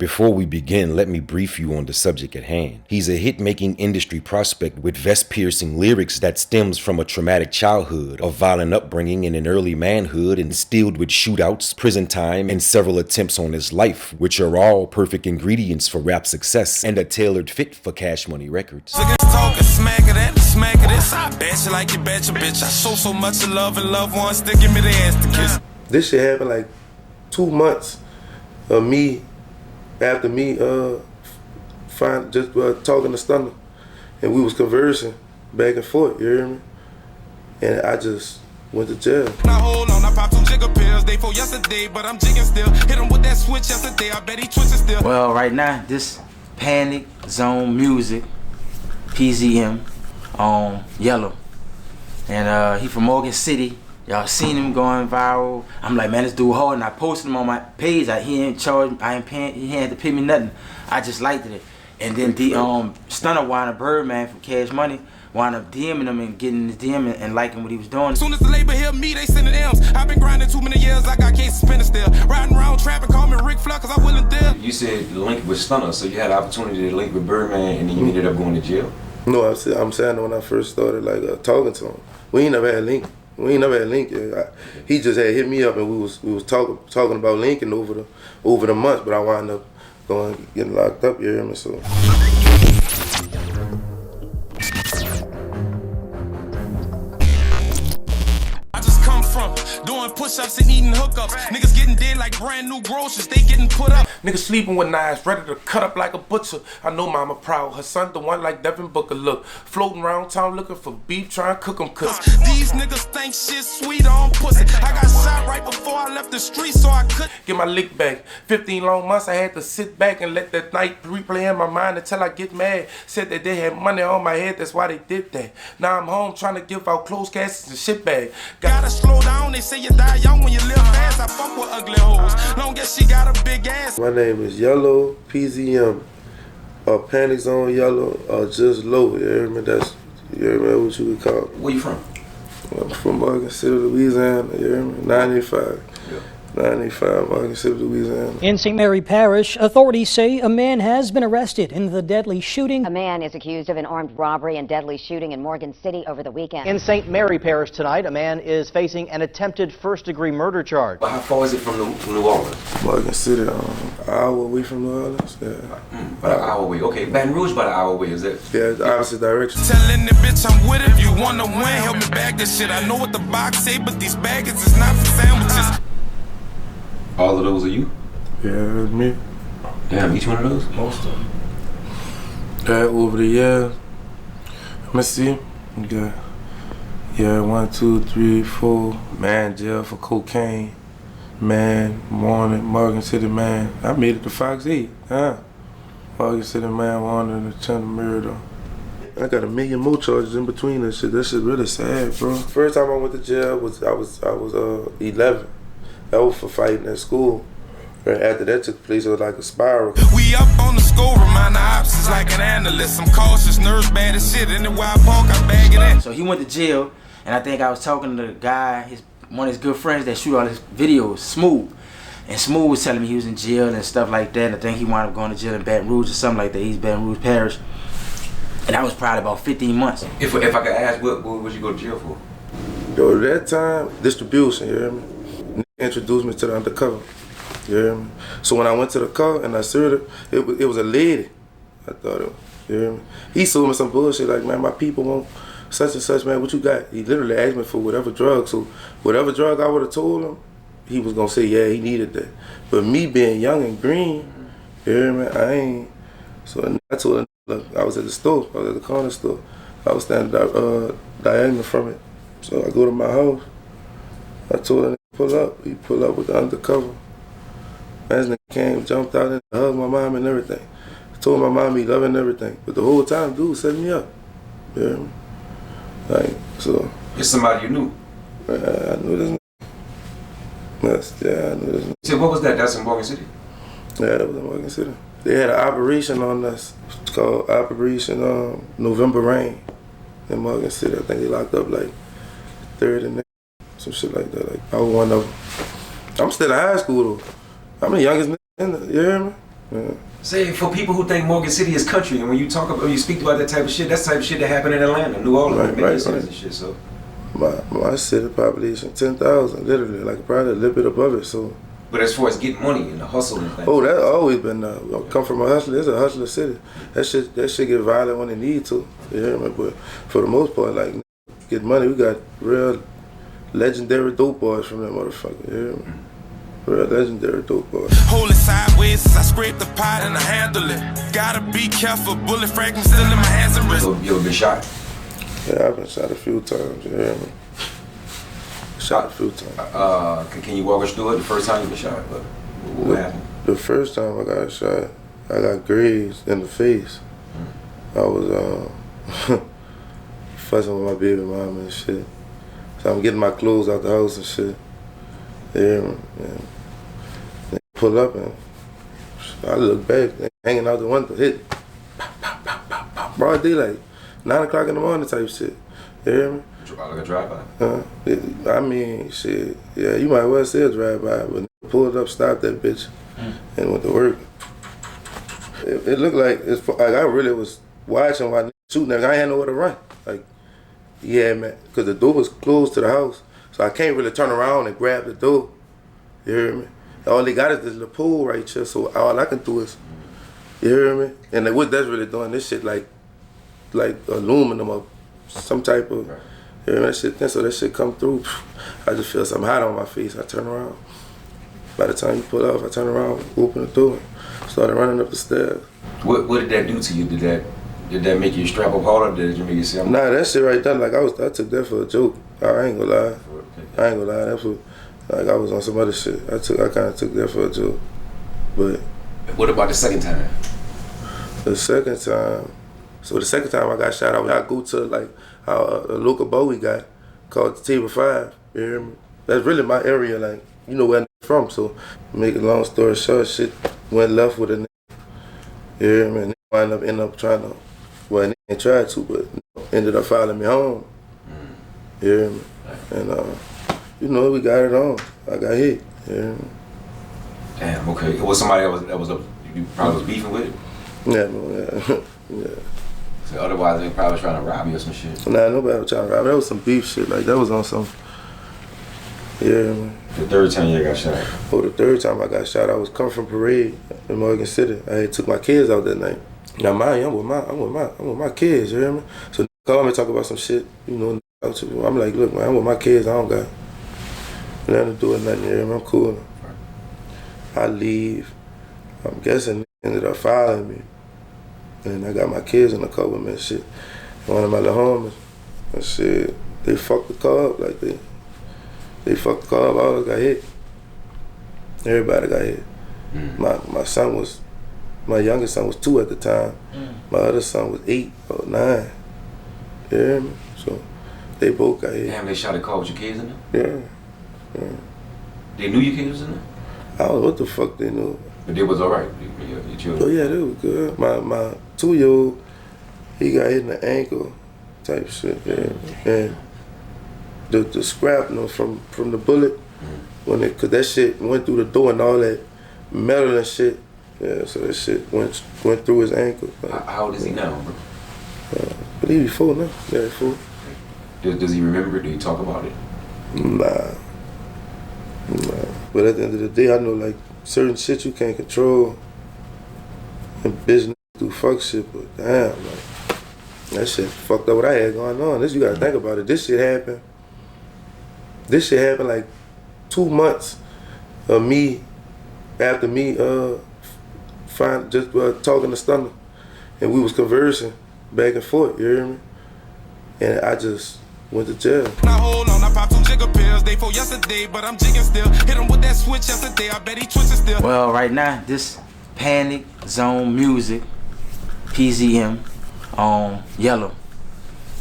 Before we begin, let me brief you on the subject at hand. He's a hit-making industry prospect with vest-piercing lyrics that stems from a traumatic childhood, a violent upbringing in an early manhood instilled with shootouts, prison time, and several attempts on his life, which are all perfect ingredients for rap success and a tailored fit for Cash Money Records. Smack of that, smack of this. I bet you like you bet your bitch. I show so much of love and loved ones to give me the ass to kiss. This shit happened like 2 months of me, after me talking to Stunner, and we was conversing back and forth, you hear me? And I just went to jail. Now hold on, I popped 2 jigger pills day for yesterday, but I'm jigging still. Hit him with that switch yesterday, I bet he twitching still. Well, right now, this Panic Zone Music, PZM, on Yellow. And he from Morgan City. Y'all seen him going viral. I'm like, man, this dude hard, and I posted him on my page. He ain't charged, I ain't paying, he ain't had to pay me nothing. I just liked it. And then the Stunner wound up Birdman from Cash Money, wound up DMing him and getting his DM and liking what he was doing. As soon as the label hear me, they sending M's. I've been grinding too many years, I got cases spinning still. Riding around trapping, call me Rick Flair, cause I willing deal. You said link with Stunner, so you had the opportunity to link with Birdman, and then you ended up going to jail? No, I'm saying when I first started talking to him, we ain't never had link. We ain't never had link. He just had hit me up, and we was talking about linking over the months, but I wound up getting locked up, you hear me? So. Doing push-ups and eating hookups. Niggas getting dead like brand new groceries, they getting put up. Niggas sleeping with knives, ready to cut up like a butcher. I know mama proud, her son the one like Devin Booker. Look, floating around town looking for beef, trying to cook them cause these niggas think shit sweet on pussy. I got shot right before I left the street, so I could get my lick back. 15 long months I had to sit back and let that night replay in my mind until I get mad. Said that they had money on my head, that's why they did that. Now I'm home trying to give out clothes caskets and shit bag. Gotta slow down, they say you die young when you live fast. I fuck with ugly hoes, long as she got a big ass. My name is Yellow PZM, or Panic Zone Yellow, or just Low. You hear me? That's, you hear me? What you would call it. Where you from? I'm from Morgan City, Louisiana. You hear me? 95. Yeah. 95, Morgan City, Louisiana. In St. Mary Parish, authorities say a man has been arrested in the deadly shooting. A man is accused of an armed robbery and deadly shooting in Morgan City over the weekend. In St. Mary Parish tonight, a man is facing an attempted first-degree murder charge. Well, how far is it from New Orleans? Morgan City, an hour away from New Orleans. Yeah. About an hour away. Okay, Baton Rouge about an hour away, is it? Yeah, the opposite direction. Telling the bitch I'm with it. If you wanna win, help me bag this shit. I know what the box say, but these baggage is not for sandwiches. All of those are you? Yeah, that's me. Damn, each one of those? Most of them. That over the years. Let me see. Yeah, 1, 2, 3, 4. Man, jail for cocaine. Man, Morning, Morgan City man. I made it to Fox 8. Morgan City man wanted an attempted murder. I got 1 million more charges in between that shit. That shit really sad, bro. First time I went to jail was I was 11. That was for fighting at school. And after that took place, it was like a spiral. We up on the score, remind the options like an analyst. I'm cautious, nerves bad as shit. Anywhere I park, I bag it in. So he went to jail, and I think I was talking to the guy, one of his good friends that shoot all his videos, Smooth. And Smooth was telling me he was in jail and stuff like that. And I think he wound up going to jail in Baton Rouge or something like that. He's Baton Rouge Parish. And that was probably about 15 months. If I could ask, what would you go to jail for? Yo, that time, distribution, you hear me? Introduced me to the undercover, you hear me? So when I went to the car and I served her, it was a lady. I thought it was, you hear me? He sold me some bullshit like, man, my people want such and such, man, what you got? He literally asked me for whatever drug. So whatever drug I would have told him, he was gonna say, yeah, he needed that. But me being young and green, you hear me? I ain't. So I told him, look, I was at the store, I was at the corner store. I was standing diagonal from it. So I go to my house. I told him, pull up. He pulled up with the undercover. Man, this nigga came, jumped out and hugged my mom and everything. I told my mom he loving everything. But the whole time, dude set me up. You hear me? Like, so. It's somebody you knew? I knew this nigga. Yeah, I knew this nigga. So what was that? That's in Morgan City? Yeah, that was in Morgan City. They had an operation on us. It's called Operation November Rain in Morgan City. I think they locked up like 30 niggas. Some shit like that. Like, I was one of them. I'm still in high school though. I'm the youngest nigga in there, you hear me? Say, for people who think Morgan City is country, and when you talk about, you speak about that type of shit, that's the type of shit that happened in Atlanta, New Orleans, right. and shit. So, my city population 10,000, literally, like probably a little bit above it. So. But as far as getting money and the hustle and things. Oh, that's always been. Come from a hustler. It's a hustler city. That shit get violent when it need to. You hear me? But for the most part, like get money, we got real legendary dope boys from that motherfucker. You hear me? Real legendary dope boys. Hold it sideways as I scrape the pot and I handle it. Gotta be careful, bullet fragments still in my hands and wrist. You ever been shot? Yeah, I've been shot a few times. You hear me? Shot a few times. Can you walk us through it? The first time you been shot, what happened? The first time I got shot, I got grazed in the face. I was fussing with my baby mama and shit. So I'm getting my clothes out the house and shit. You hear me? And they pull up and I look back, they hanging out the window, hit. Pop, pop, pop, pop, pop. Broad daylight, 9 o'clock in the morning type shit. You hear me? Like a drive-by? I mean, shit, yeah, you might well say a drive-by, but pulled up, stopped that bitch, and went to work. It looked like, I really was watching while shooting, I ain't had nowhere to run. Like, yeah, man, because the door was closed to the house, so I can't really turn around and grab the door. You hear me? All they got is this little pool right here, so all I can do is, you hear me? And what that's really doing, this shit like aluminum or some type of, you hear me? That shit thin, so that shit come through. I just feel something hot on my face. I turn around. By the time you pull off, I turn around, open the door, started running up the stairs. What did that do to you? Did that make you strap up harder? Did you make you say, Nah, that shit right there, like I took that for a joke. I ain't gonna lie. I ain't gonna lie. That's what, like I was on some other shit. I kind of took that for a joke. But what about the second time? The second time I got shot, I go to like a local bar we got called the Table 5. You hear me? That's really my area, like, you know where I'm from. So, make a long story short, shit went left with a nigga. You hear me? And they end up trying to, well, they ain't tried to, but ended up following me home. You hear me? And, you know, we got it on. I got hit. You hear me? Damn, okay. It was somebody that was you probably was beefing with? Yeah, man, yeah. So otherwise they probably trying to rob you or some shit. Nah, nobody was trying to rob me. That was some beef shit. Like, that was on some, yeah, man. The third time you got shot? Oh, the third time I got shot, I was coming from parade in Morgan City. I had took my kids out that night. Now, mind you, I'm with my kids, you hear me? So they call me talk about some shit, you know. I'm like, look, man, I'm with my kids. I don't got nothing to do with nothing, you hear me? I'm cool. I leave. I'm guessing they ended up following me. And I got my kids in the car with me and shit. And one of my little homies, and shit, they fucked the car up. Like, they fucked the car up. All of us got hit. Everybody got hit. My youngest son was 2 at the time. My other son was 8 or 9. You hear me? So they both got hit. Damn, they shot a car with your kids in there? Yeah. They knew your kids was in there? I don't know what the fuck they knew. But they was alright, your children? Oh yeah, they was good. My 2-year-old, he got hit in the ankle type shit, yeah. And the shrapnel from the bullet, cause that shit went through the door and all that metal and shit, yeah, so that shit went through his ankle. How old is he now, bro? I believe he's 4 now, yeah, he's 4. Does he remember? Do he talk about it? Nah. But at the end of the day, I know like certain shit you can't control and business do fuck shit, but damn, like that shit fucked up what I had going on. This, you gotta think about it. This shit happened like 2 months of me, after me talking to Stunner, and we was conversing back and forth, you hear me? And I just went to jail. Now hold on, I popped 2 jigger pills. Day 4 yesterday, but I'm jigging still. Hit him with that switch yesterday, I bet he twitching still. Well, right now, this Panic Zone Music, PZM, on Yellow.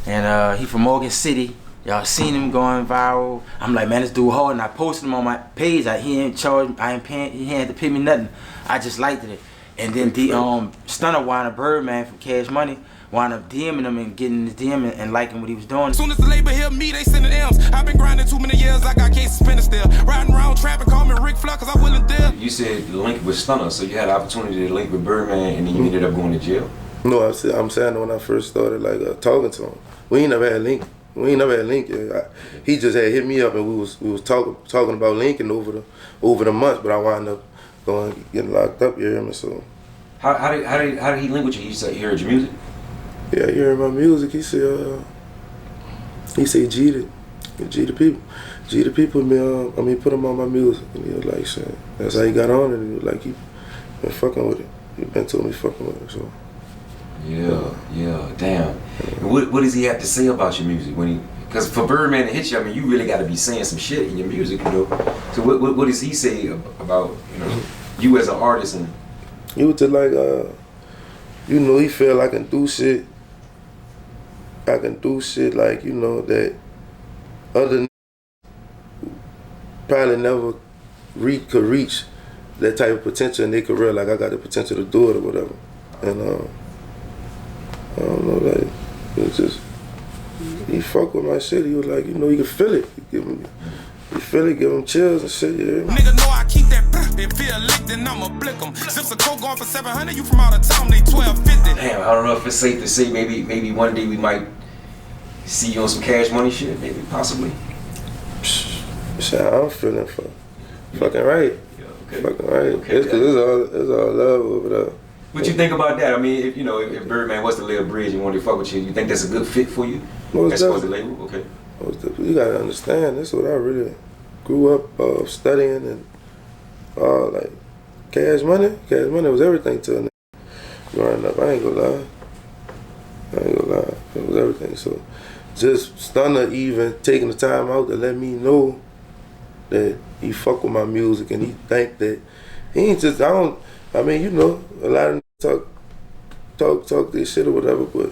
And he from Morgan City. Y'all seen him going viral. I'm like, man, this dude hard, and I posted him on my page. He ain't charged, he ain't had to pay me nothing. I just liked it. And then the Stunner wound up Birdman from Cash Money, wound up DMing him and getting his DM and liking what he was doing. As soon as the label hear me, they sending M's. I've been grinding too many years, I got cases spinning still. Riding around trapping, call me Rick Flair, cause I willing deal. You said link with Stunner, so you had the opportunity to link with Birdman, and then you ended up going to jail. No, I'm saying when I first started talking to him, we ain't never had a link. We ain't never had a link. He just had hit me up, and we was talking about linking over the months, but I wound up getting locked up. You hear me? So how did he link with you? He said he heard your music. Yeah, he heard my music. He said G the people put him on my music, and he was like, shit. That's how he got on it. And he was like, he been fucking with it. He been told me fucking with it. So. Yeah, damn. And what does he have to say about your music when he? Because for Birdman to hit you, I mean, you really got to be saying some shit in your music, you know. So what does he say about you as an artist? And he was just like, he feel I can do shit. I can do shit like that other probably never could reach that type of potential in their career. Like I got the potential to do it or whatever, and I don't know, like, it was just, he fuck with my shit. He was like, you can feel it. You feel it, give him chills and shit, yeah. Nigga know I keep that and feel licked, then I'ma blick them. Zips of coke going for 700, you from out of town, they 1250. Damn, I don't know if it's safe to say maybe one day we might see you on some Cash Money shit, maybe, possibly. Shit, I'm feeling fucking right. Yeah, okay. Fucking right. Okay, it's all love over there. What you think about that? I mean, if Birdman was to lay a bridge and wanted to fuck with you think that's a good fit for you? Most as far as the label? Okay. You gotta understand, this is what I really grew up studying and like Cash Money. Cash Money was everything to a nigga growing up. I ain't gonna lie. It was everything. So just Stunner even taking the time out to let me know that he fuck with my music and he think that he ain't just, a lot of talk this shit or whatever, but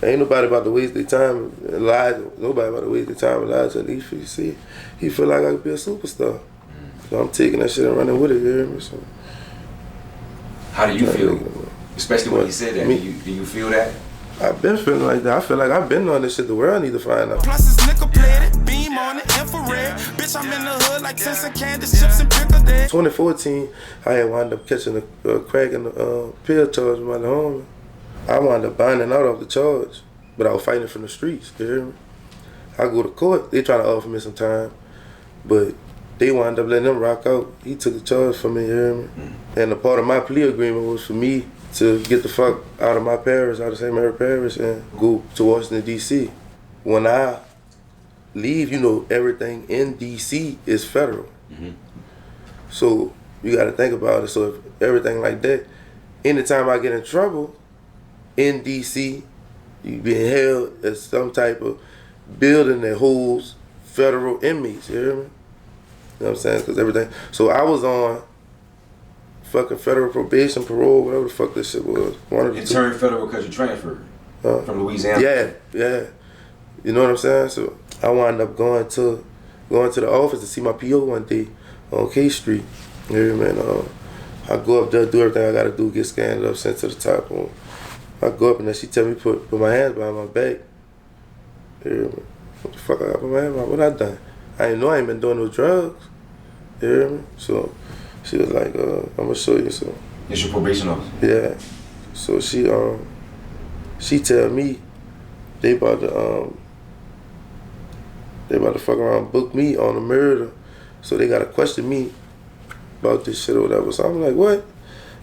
ain't nobody about to waste their time and lie. Nobody about to waste their time and lie to him. He feel like I could be a superstar. So I'm taking that shit and running with it, you hear me? So how do you feel? Especially when he said that. Do you feel that? I've been feeling like that. I feel like I've been on this shit the world need to find out. Plus it's nickel plated, beam on it, infrared. Bitch, I'm in the hood like Tents and Candace, chips and pickle dead. 2014, I had wound up catching a crack in the pill charge with my homie. I wound up binding out of the charge, but I was fighting from the streets, you hear me? I go to court, they try to offer me some time, but they wound up letting them rock out. He took the charge for me, you hear me? And a part of my plea agreement was for me to get the fuck out of my parish, out of St. Mary Parish, and go to Washington, D.C. When I leave, everything in D.C. is federal. So you got to think about it. So if everything like that, anytime I get in trouble in D.C., you being held at some type of building that holds federal inmates, you hear me? You know what I'm saying? Because everything. So I was on fucking federal probation, parole, whatever the fuck this shit was. You turned federal because you transferred from Louisiana? Yeah. You know what I'm saying? So I wound up going to the office to see my PO one day on K Street. You hear me, man? I go up there, do everything I gotta do, get scanned up, sent to the top. I go up and then she tell me put my hands behind my back. You hear me? What the fuck I got put my hands behind? What I done? I ain't know I ain't been doing no drugs. You hear me? So she was like, I'm gonna show you. So it's your probation officer? Yeah. So she tell me they about to fuck around and book me on a murder. So they gotta question me about this shit or whatever. So I'm like, what?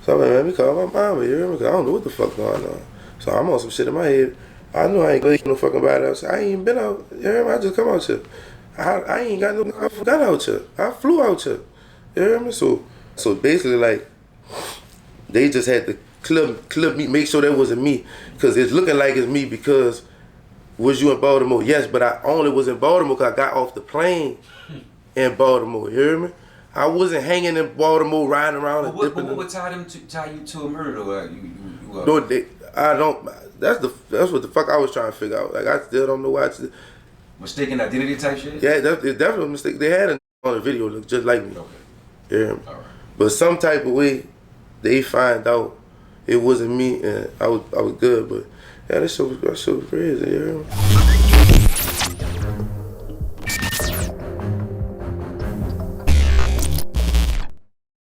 So I'm like, let me call my mama, you hear me? Cause I don't know what the fuck going on. So I'm on some shit in my head. I know I ain't going no fucking body else. I ain't even been out, you hear me? I just come out here. I ain't got no gun out here. I flew out here. You hear me? So basically, like, they just had to clip me, make sure that wasn't me. Because it's looking like it's me because, was you in Baltimore? Yes, but I only was in Baltimore because I got off the plane in Baltimore. You hear me? I wasn't hanging in Baltimore, riding around and dipping. What would tie you to a murder? No, I don't. That's what the fuck I was trying to figure out. Like, I still don't know why. Mistaken identity type shit? Yeah, it's definitely a mistake. They had on the video look just like me. Okay. Yeah. All right. But some type of way, they find out it wasn't me and I was good. But yeah, that shit was crazy. You hear me?